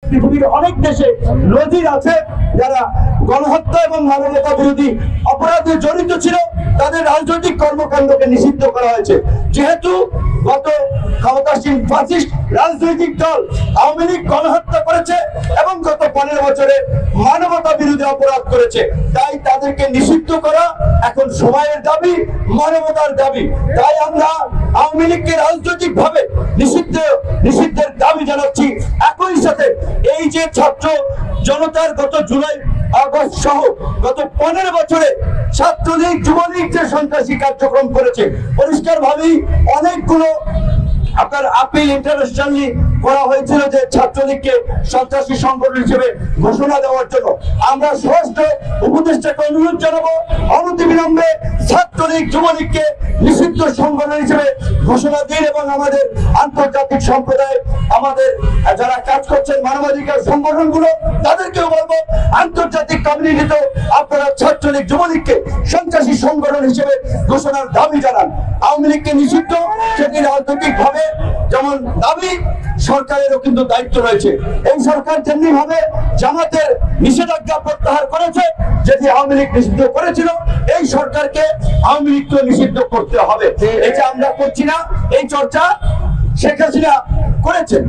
পৃথিবীর অনেক দেশে নজির আছে যারা গণহত্যা এবং মানবতা বিরোধী অপরাধে জড়িত ছিল তাদের রাজনৈতিক কর্মকাণ্ডকে নিষিদ্ধ করা হয়েছে। যেহেতু গত ক্ষমতাসীন ফ্যাসিস্ট রাজনৈতিক দল আওয়ামী লীগ গণহত্যা করেছে এবং গত 15 বছরে মানবতা বিরোধী অপরাধ করেছে, তাই তাদেরকে নিষিদ্ধ করা এখন সময়ের দাবি, মানবতার দাবি। তাই আমরা আওয়ামী লীগকে রাজনৈতিক ভাবে নিষিদ্ধের দাবি জানাচ্ছি। একই সাথে এই যে ছাত্র জনতার গত জুলাই আগস্ট সহ গত 15 বছরে ছাত্রলীগ যুবলীগ যে সন্ত্রাসী কার্যক্রম করেছে, পরিষ্কার ভাবেই অনেকগুলো আপনার আপিল ইন্টারন্যাশনালি করা হয়েছিল যে ছাত্রলীগকে সন্ত্রাসী সংগঠন হিসেবে ঘোষণা দেওয়ার জন্য। আমরা স্পষ্ট উপদেষ্টাকে অনুরোধ জানাবো অনতিবিলম্বে ছাত্রলীগ যুবলীগকে নিষিদ্ধ সংগঠন হিসেবে ঘোষণা দিন এবং আমাদের আন্তর্জাতিক সম্প্রদায়, আমাদের যারা কাজ করছেন মানবাধিকার সংগঠনগুলো, তাদেরকেও বলবো আন্তর্জাতিক কমিউনিটিতে আপনারা ছাত্রলীগ যুবলীগকে সন্ত্রাসী সংগঠন হিসেবে ঘোষণার দাবি জানান। আওয়ামী লীগকে নিষিদ্ধ সেটি রাজনৈতিক ভাবে যেমন দাবি, সরকারেরও কিন্তু দায়িত্ব রয়েছে। এই সরকার যেমনি ভাবে জামাতের নিষেধাজ্ঞা প্রত্যাহার করেছে, যেটি আওয়ামী লীগ নিষিদ্ধ করেছিল, এই সরকারকে আওয়ামী লীগকে নিষিদ্ধ করতে হবে। এটা আমরা করছি না, এই চর্চা শেখ হাসিনা করেছেন।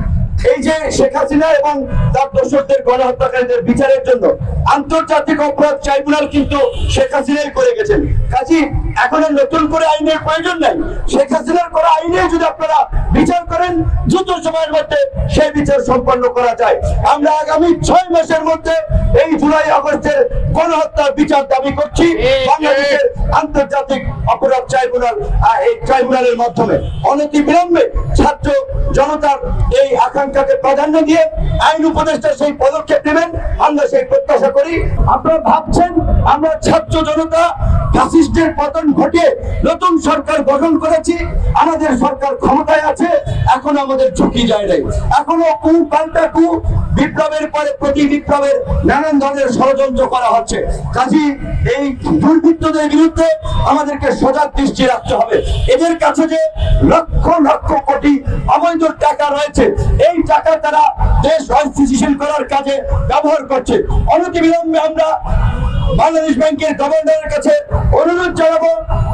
এই যে শেখ হাসিনা এবং তার দোসরদের গণহত্যাকারীদের বিচারের জন্য আন্তর্জাতিক অপরাধ ট্রাইব্যুনাল কিন্তু শেখ হাসিনাই করে গেছেন। কাজী এখন নতুন করে আইনের প্রয়োজন নাই। শেখ হাসিনার করা আইনে যদি আপনারা বিচার করেন, দ্রুত সময়ের মধ্যে সেই বিচার সম্পন্ন করা যায়। আমরা আগামী 6 মাসের মধ্যে এই জুলাই আগস্টের গণহত্যার বিচার দাবি করছি বাংলাদেশের আন্তর্জাতিক অপরাধ ট্রাইব্যুনাল, এই ট্রাইব্যুনালের মাধ্যমে। অনতি বিলম্বে ছাত্র জনতার এই আকাঙ্ক্ষাকে প্রাধান্য দিয়ে আইন উপদেষ্টা সেই পদক্ষেপ নেবেন, আমরা সেই প্রত্যাশা করি। আপনারা ভাবছেন আমরা ছাত্র জনতা ফ্যাসিস্টের পতন ঘটিয়ে নতুন সরকার গঠন করেছি, আমাদের সরকার ক্ষমতায় আছে, এখন আমাদের ঝুঁকি যায় নাই। এখনো কু পাল্টা কু, বিপ্লবের পরে প্রতি বিপ্লবের নানান ধরনের ষড়যন্ত্র করা হচ্ছে। কাজী এই দুর্বৃত্তদের বিরুদ্ধে আমাদেরকে সজাগ দৃষ্টি রাখতে হবে। এদের কাছে যে লক্ষ লক্ষ কোটি অবৈধ টাকা রয়েছে, এই টাকা তারা দেশ অস্থিতিশীল করার কাজে ব্যবহার করছে। অনতিবিলম্বে আমরা বাংলাদেশ ব্যাংকের গভর্নরের কাছে অনুরোধ জানাবো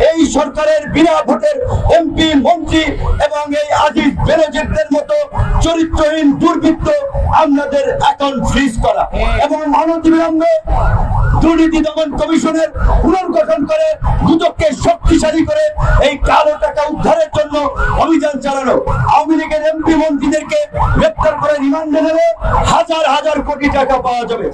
এই সরকারের বিনা ভোটের এমপি, মন্ত্রী এবং এই আজিজ বেনজিরদের মতো চরিত্রহীন দুর্বৃত্ত আমাদের অ্যাকাউন্ট ফ্রিজ করা এবং অনতিবিলম্বে দুর্নীতি দমন কমিশনের পুনর্গঠন করে দুদককে শক্তিশালী করে এই কালো টাকা উদ্ধারের জন্য অভিযান চালানো। আওয়ামী লীগের এমপি মন্ত্রীদেরকে গ্রেপ্তার করে রিমান্ডে নেবে, হাজার হাজার কোটি টাকা পাওয়া যাবে।